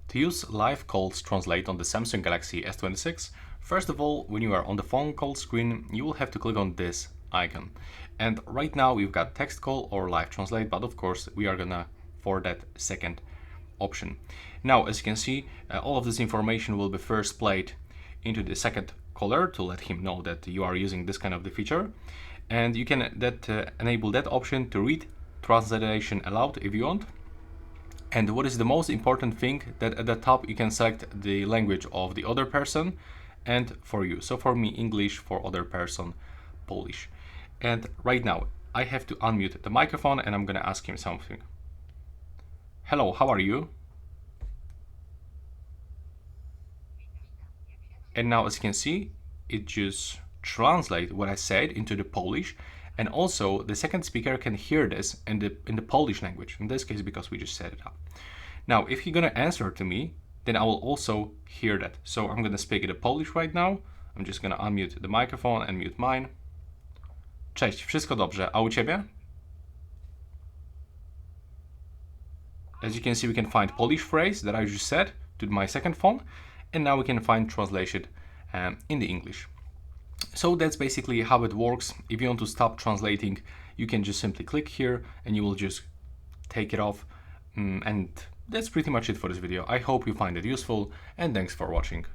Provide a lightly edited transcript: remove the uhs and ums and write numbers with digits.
To use live calls translate on the Samsung Galaxy S26, first of all, when you are on the phone call screen, you will have to click on this icon. And right now we've got text call or live translate, but of course we are gonna for that second option. Now, as you can see, all of this information will be first played into the second caller to let him know that you are using this kind of the feature. And you can enable that option to read translation aloud if you want. And what is the most important thing, that at the top you can select the language of the other person and for you. So for me, English, for other person, Polish. And right now I have to unmute the microphone and I'm gonna ask him something. Hello, how are you? And now as you can see, it just translates what I said into the Polish, and also the second speaker can hear this in the Polish language, in this case because we just set it up. Now, if you're gonna answer to me, then I will also hear that. So I'm gonna speak in Polish right now. I'm just gonna unmute the microphone and mute mine. Cześć, wszystko dobrze, a u ciebie? As you can see, we can find Polish phrase that I just said to my second phone, and now we can find translation in the English. So that's basically how it works. If you want to stop translating, you can just simply click here and you will just take it off. And that's pretty much it for this video. I hope you find it useful, and thanks for watching.